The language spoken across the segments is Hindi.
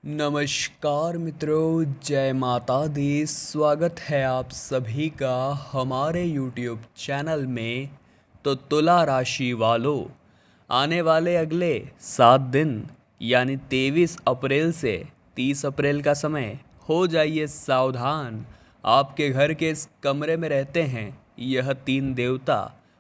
नमस्कार मित्रों, जय माता दी। स्वागत है आप सभी का हमारे YouTube चैनल में। तो तुला राशि वालों, आने वाले अगले 7 दिन यानी 23 अप्रैल से 30 अप्रैल का समय हो जाइए सावधान। आपके घर के इस कमरे में रहते हैं यह 3 देवता।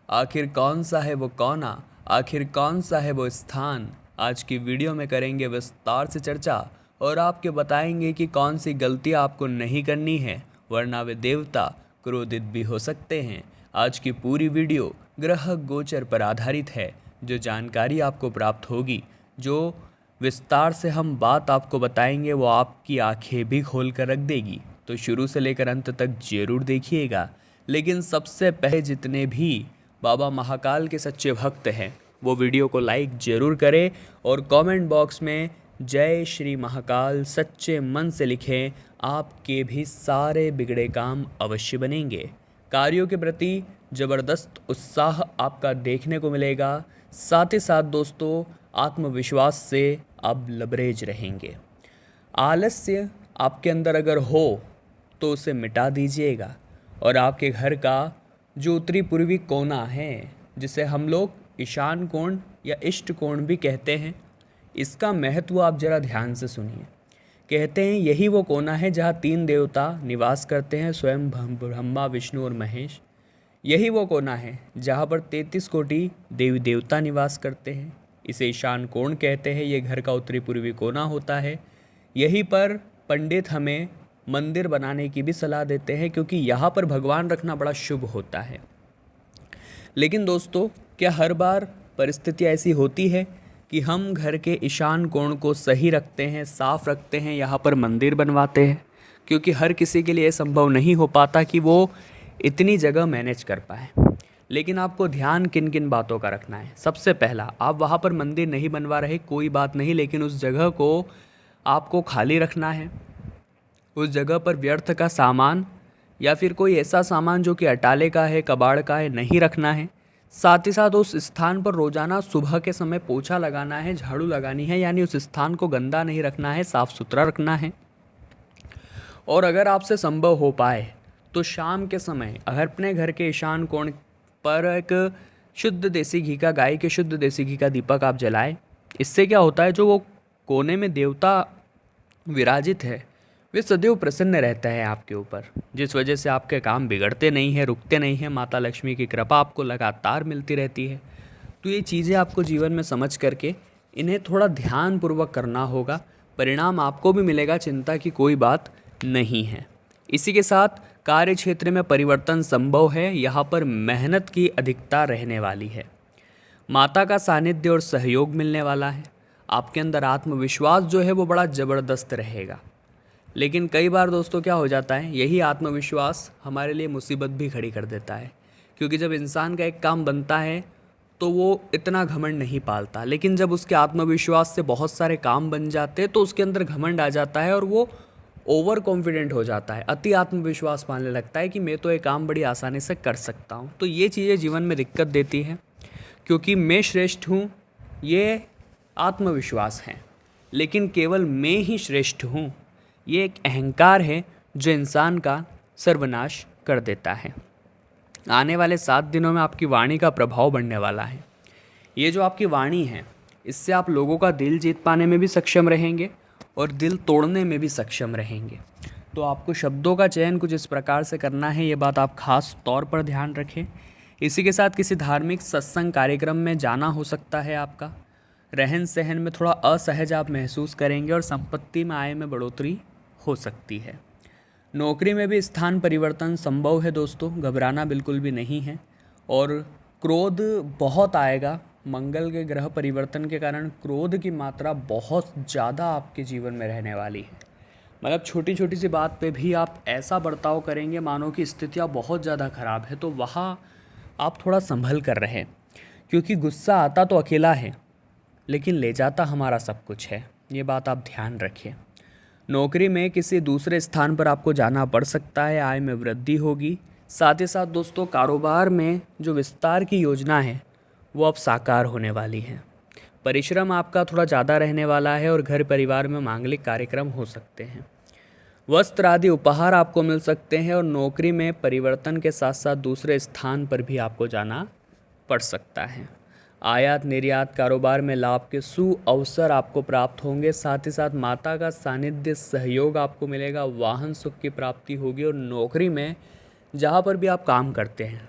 आखिर कौन सा है वो कोना, आखिर कौन सा है वो स्थान, आज की वीडियो में करेंगे विस्तार से चर्चा और आपके बताएंगे कि कौन सी गलती आपको नहीं करनी है, वरना वे देवता क्रोधित भी हो सकते हैं। आज की पूरी वीडियो ग्रह गोचर पर आधारित है। जो जानकारी आपको प्राप्त होगी, जो विस्तार से हम बात आपको बताएंगे, वो आपकी आंखें भी खोल कर रख देगी। तो शुरू से लेकर अंत तक जरूर देखिएगा। लेकिन सबसे पहले जितने भी बाबा महाकाल के सच्चे भक्त हैं वो वीडियो को लाइक जरूर करें और कमेंट बॉक्स में जय श्री महाकाल सच्चे मन से लिखें। आपके भी सारे बिगड़े काम अवश्य बनेंगे। कार्यों के प्रति ज़बरदस्त उत्साह आपका देखने को मिलेगा। साथ ही साथ दोस्तों, आत्मविश्वास से आप लबरेज रहेंगे। आलस्य आपके अंदर अगर हो तो उसे मिटा दीजिएगा। और आपके घर का जो उत्तरी पूर्वी कोना है, जिसे हम लोग ईशान कोण या इष्ट कोण भी कहते हैं, इसका महत्व आप जरा ध्यान से सुनिए। कहते हैं यही वो कोना है जहाँ 3 देवता निवास करते हैं, स्वयं ब्रह्मा विष्णु और महेश। यही वो कोना है जहाँ पर 33 कोटि देवी देवता निवास करते हैं। इसे ईशान कोण कहते हैं। ये घर का उत्तरी पूर्वी कोना होता है। यहीं पर पंडित हमें मंदिर बनाने की भी सलाह देते हैं, क्योंकि यहाँ पर भगवान रखना बड़ा शुभ होता है। लेकिन दोस्तों, क्या हर बार परिस्थिति ऐसी होती है कि हम घर के ईशान कोण को सही रखते हैं, साफ रखते हैं, यहाँ पर मंदिर बनवाते हैं? क्योंकि हर किसी के लिए संभव नहीं हो पाता कि वो इतनी जगह मैनेज कर पाए। लेकिन आपको ध्यान किन किन बातों का रखना है। सबसे पहला, आप वहाँ पर मंदिर नहीं बनवा रहे कोई बात नहीं, लेकिन उस जगह को आपको खाली रखना है। उस जगह पर व्यर्थ का सामान या फिर कोई ऐसा सामान जो कि अटाले का है, कबाड़ का है, नहीं रखना है। साथ ही साथ उस स्थान पर रोजाना सुबह के समय पोछा लगाना है, झाड़ू लगानी है, यानी उस स्थान को गंदा नहीं रखना है, साफ सुथरा रखना है। और अगर आपसे संभव हो पाए तो शाम के समय अगर अपने घर के ईशान कोण पर एक शुद्ध देसी घी का, गाय के शुद्ध देसी घी का दीपक आप जलाएं। इससे क्या होता है, जो वो कोने में देवता विराजित है वे सदैव प्रसन्न रहता है आपके ऊपर, जिस वजह से आपके काम बिगड़ते नहीं हैं, रुकते नहीं हैं। माता लक्ष्मी की कृपा आपको लगातार मिलती रहती है। तो ये चीज़ें आपको जीवन में समझ करके इन्हें थोड़ा ध्यानपूर्वक करना होगा। परिणाम आपको भी मिलेगा, चिंता की कोई बात नहीं है। इसी के साथ कार्य क्षेत्र में परिवर्तन संभव है। यहाँ पर मेहनत की अधिकता रहने वाली है। माता का सानिध्य और सहयोग मिलने वाला है। आपके अंदर आत्मविश्वास जो है वो बड़ा ज़बरदस्त रहेगा। लेकिन कई बार दोस्तों क्या हो जाता है, यही आत्मविश्वास हमारे लिए मुसीबत भी खड़ी कर देता है। क्योंकि जब इंसान का एक काम बनता है तो वो इतना घमंड नहीं पालता, लेकिन जब उसके आत्मविश्वास से बहुत सारे काम बन जाते हैं तो उसके अंदर घमंड आ जाता है और वो ओवर कॉन्फिडेंट हो जाता है, अति आत्मविश्वास पाने लगता है कि मैं तो ये काम बड़ी आसानी से कर सकता हूँ। तो ये चीज़ें जीवन में दिक्कत देती हैं, क्योंकि मैं श्रेष्ठ हूँ ये आत्मविश्वास है, लेकिन केवल मैं ही श्रेष्ठ हूँ ये एक अहंकार है जो इंसान का सर्वनाश कर देता है। आने वाले 7 दिनों में आपकी वाणी का प्रभाव बढ़ने वाला है। ये जो आपकी वाणी है, इससे आप लोगों का दिल जीत पाने में भी सक्षम रहेंगे और दिल तोड़ने में भी सक्षम रहेंगे। तो आपको शब्दों का चयन कुछ इस प्रकार से करना है, ये बात आप खास तौर पर ध्यान रखें। इसी के साथ किसी धार्मिक सत्संग कार्यक्रम में जाना हो सकता है आपका। रहन सहन में थोड़ा असहज आप महसूस करेंगे और संपत्ति में आय में बढ़ोतरी हो सकती है। नौकरी में भी स्थान परिवर्तन संभव है दोस्तों, घबराना बिल्कुल भी नहीं है। और क्रोध बहुत आएगा। मंगल के ग्रह परिवर्तन के कारण क्रोध की मात्रा बहुत ज़्यादा आपके जीवन में रहने वाली है। मतलब छोटी छोटी सी बात पे भी आप ऐसा बर्ताव करेंगे मानो कि स्थितियाँ बहुत ज़्यादा ख़राब है। तो वहाँ आप थोड़ा संभल कर रहें, क्योंकि गुस्सा आता तो अकेला है लेकिन ले जाता हमारा सब कुछ है। ये बात आप ध्यान रखिए। नौकरी में किसी दूसरे स्थान पर आपको जाना पड़ सकता है, आय में वृद्धि होगी। साथ ही साथ दोस्तों, कारोबार में जो विस्तार की योजना है वो अब साकार होने वाली है। परिश्रम आपका थोड़ा ज़्यादा रहने वाला है और घर परिवार में मांगलिक कार्यक्रम हो सकते हैं। वस्त्र आदि उपहार आपको मिल सकते हैं और नौकरी में परिवर्तन के साथ साथ दूसरे स्थान पर भी आपको जाना पड़ सकता है। आयात निर्यात कारोबार में लाभ के सुअवसर आपको प्राप्त होंगे। साथ ही साथ माता का सानिध्य सहयोग आपको मिलेगा। वाहन सुख की प्राप्ति होगी और नौकरी में जहाँ पर भी आप काम करते हैं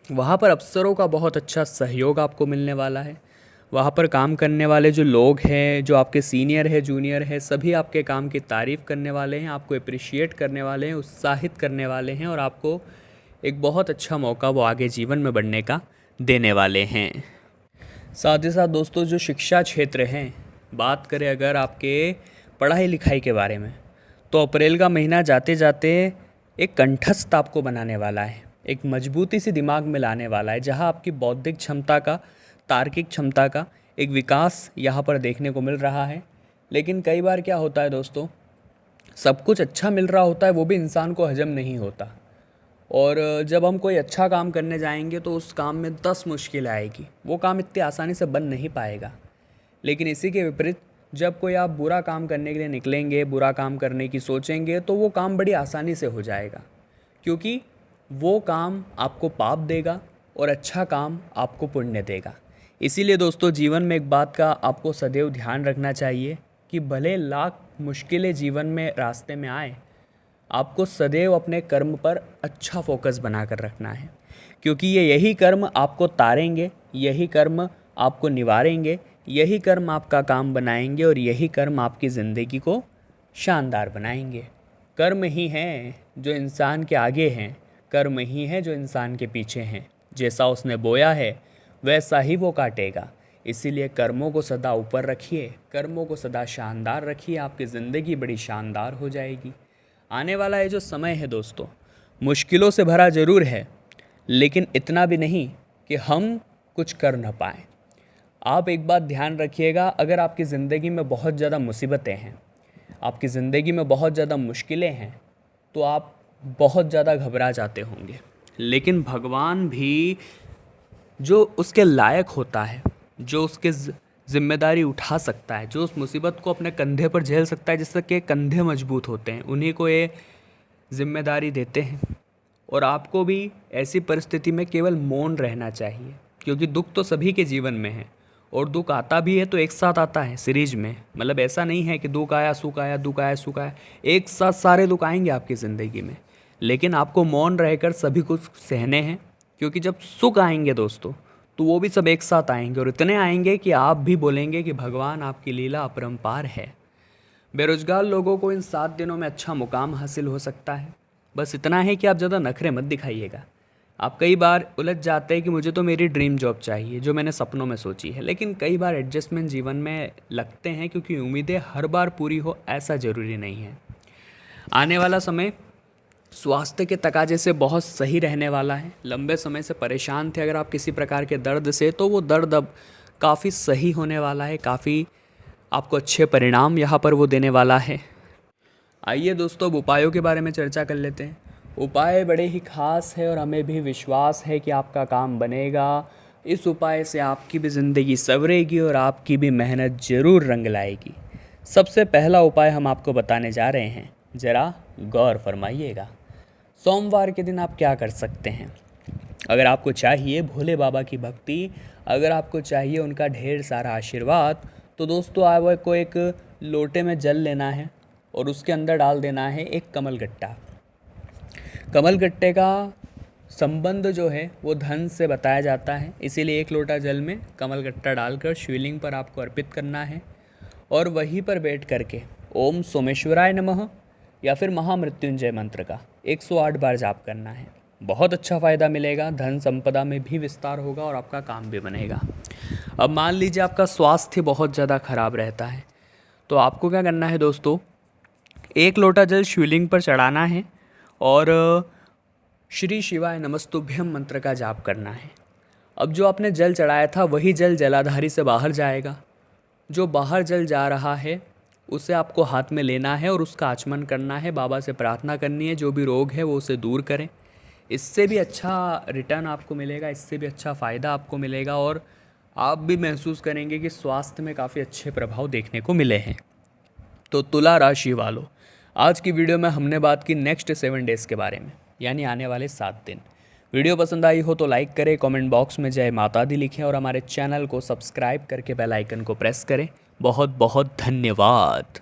वहाँ पर अफसरों का बहुत अच्छा सहयोग आपको मिलने वाला है। वहाँ पर काम करने वाले जो लोग हैं, जो आपके सीनियर है, जूनियर है, सभी आपके काम की तारीफ़ करने वाले हैं, आपको अप्रिशिएट करने वाले हैं, उत्साहित करने वाले हैं और आपको एक बहुत अच्छा मौका वो आगे जीवन में बढ़ने का देने वाले हैं। साथ ही साथ दोस्तों, जो शिक्षा क्षेत्र हैं, बात करें अगर आपके पढ़ाई लिखाई के बारे में, तो अप्रैल का महीना जाते जाते एक कंठस्थ आपको बनाने वाला है, एक मजबूती सी दिमाग में लाने वाला है, जहां आपकी बौद्धिक क्षमता का, तार्किक क्षमता का एक विकास यहाँ पर देखने को मिल रहा है। लेकिन कई बार क्या होता है दोस्तों, सब कुछ अच्छा मिल रहा होता है, वो भी इंसान को हजम नहीं होता। और जब हम कोई अच्छा काम करने जाएंगे तो उस काम में 10 मुश्किल आएगी, वो काम इतनी आसानी से बन नहीं पाएगा। लेकिन इसी के विपरीत जब कोई आप बुरा काम करने के लिए निकलेंगे, बुरा काम करने की सोचेंगे, तो वो काम बड़ी आसानी से हो जाएगा, क्योंकि वो काम आपको पाप देगा और अच्छा काम आपको पुण्य देगा। इसीलिए दोस्तों, जीवन में एक बात का आपको सदैव ध्यान रखना चाहिए कि भले लाख मुश्किलें जीवन में रास्ते में आए, आपको सदैव अपने कर्म पर अच्छा फोकस बनाकर रखना है, क्योंकि यही कर्म आपको तारेंगे, यही कर्म आपको निवारेंगे, यही कर्म आपका काम बनाएंगे और यही कर्म आपकी ज़िंदगी को शानदार बनाएंगे। कर्म ही हैं जो इंसान के आगे हैं, कर्म ही है जो इंसान के पीछे हैं। जैसा उसने बोया है वैसा ही वो काटेगा। इसीलिए कर्मों को सदा ऊपर रखिए, कर्मों को सदा शानदार रखिए, आपकी ज़िंदगी बड़ी शानदार हो जाएगी। आने वाला ये जो समय है दोस्तों, मुश्किलों से भरा ज़रूर है, लेकिन इतना भी नहीं कि हम कुछ कर न पाएँ। आप एक बात ध्यान रखिएगा, अगर आपकी ज़िंदगी में बहुत ज़्यादा मुसीबतें हैं, आपकी ज़िंदगी में बहुत ज़्यादा मुश्किलें हैं, तो आप बहुत ज़्यादा घबरा जाते होंगे। लेकिन भगवान भी जो उसके लायक होता है, जो उसके जिम्मेदारी उठा सकता है, जो उस मुसीबत को अपने कंधे पर झेल सकता है, जिससे कि कंधे मजबूत होते हैं, उन्हीं को ये जिम्मेदारी देते हैं। और आपको भी ऐसी परिस्थिति में केवल मौन रहना चाहिए, क्योंकि दुख तो सभी के जीवन में है और दुख आता भी है तो एक साथ आता है सीरीज में। मतलब ऐसा नहीं है कि दुख आया सुख आया, दुख आया सुख आया, एक साथ सारे दुख आएंगे आपकी ज़िंदगी में। लेकिन आपको मौन रहकर सभी कुछ सहने हैं, क्योंकि जब सुख आएंगे दोस्तों तो वो भी सब एक साथ आएंगे और इतने आएंगे कि आप भी बोलेंगे कि भगवान आपकी लीला अपरंपार है। बेरोजगार लोगों को इन 7 दिनों में अच्छा मुकाम हासिल हो सकता है। बस इतना है कि आप ज़्यादा नखरे मत दिखाइएगा। आप कई बार उलझ जाते हैं कि मुझे तो मेरी ड्रीम जॉब चाहिए जो मैंने सपनों में सोची है, लेकिन कई बार एडजस्टमेंट जीवन में लगते हैं, क्योंकि उम्मीदें हर बार पूरी हो ऐसा ज़रूरी नहीं है। आने वाला समय स्वास्थ्य के तकाजे से बहुत सही रहने वाला है। लंबे समय से परेशान थे अगर आप किसी प्रकार के दर्द से, तो वो दर्द अब काफ़ी सही होने वाला है, काफ़ी आपको अच्छे परिणाम यहाँ पर वो देने वाला है। आइए दोस्तों, अब उपायों के बारे में चर्चा कर लेते हैं। उपाय बड़े ही खास है और हमें भी विश्वास है कि आपका काम बनेगा। इस उपाय से आपकी भी ज़िंदगी संवरेगी और आपकी भी मेहनत ज़रूर रंग लाएगी। सबसे पहला उपाय हम आपको बताने जा रहे हैं, ज़रा गौर फरमाइएगा। सोमवार के दिन आप क्या कर सकते हैं? अगर आपको चाहिए भोले बाबा की भक्ति, अगर आपको चाहिए उनका ढेर सारा आशीर्वाद, तो दोस्तों आपको एक लोटे में जल लेना है और उसके अंदर डाल देना है एक कमलगट्टा। कमलगट्टे का संबंध जो है वो धन से बताया जाता है, इसीलिए 1 लोटा जल में कमलगट्टा डालकर शिवलिंग पर आपको अर्पित करना है और वहीं पर बैठ करके ओम सोमेश्वराय नमः या फिर महामृत्युंजय मंत्र का 108 बार जाप करना है। बहुत अच्छा फ़ायदा मिलेगा, धन संपदा में भी विस्तार होगा और आपका काम भी बनेगा। अब मान लीजिए आपका स्वास्थ्य बहुत ज़्यादा खराब रहता है, तो आपको क्या करना है दोस्तों, 1 लोटा जल शिवलिंग पर चढ़ाना है और श्री शिवाय नमस्तुभ्यम मंत्र का जाप करना है। अब जो आपने जल चढ़ाया था वही जल जलाधारी से बाहर जाएगा। जो बाहर जल जा रहा है उसे आपको हाथ में लेना है और उसका आचमन करना है, बाबा से प्रार्थना करनी है जो भी रोग है वो उसे दूर करें। इससे भी अच्छा रिटर्न आपको मिलेगा, इससे भी अच्छा फ़ायदा आपको मिलेगा। और आप भी महसूस करेंगे कि स्वास्थ्य में काफ़ी अच्छे प्रभाव देखने को मिले हैं। तो तुला राशि वालों, आज की वीडियो में हमने बात की नेक्स्ट 7 डेज़ के बारे में, यानी आने वाले 7 दिन। वीडियो पसंद आई हो तो लाइक करें, कमेंट बॉक्स में जय माता दी लिखें और हमारे चैनल को सब्सक्राइब करके बेल आइकन को प्रेस करें। बहुत बहुत धन्यवाद।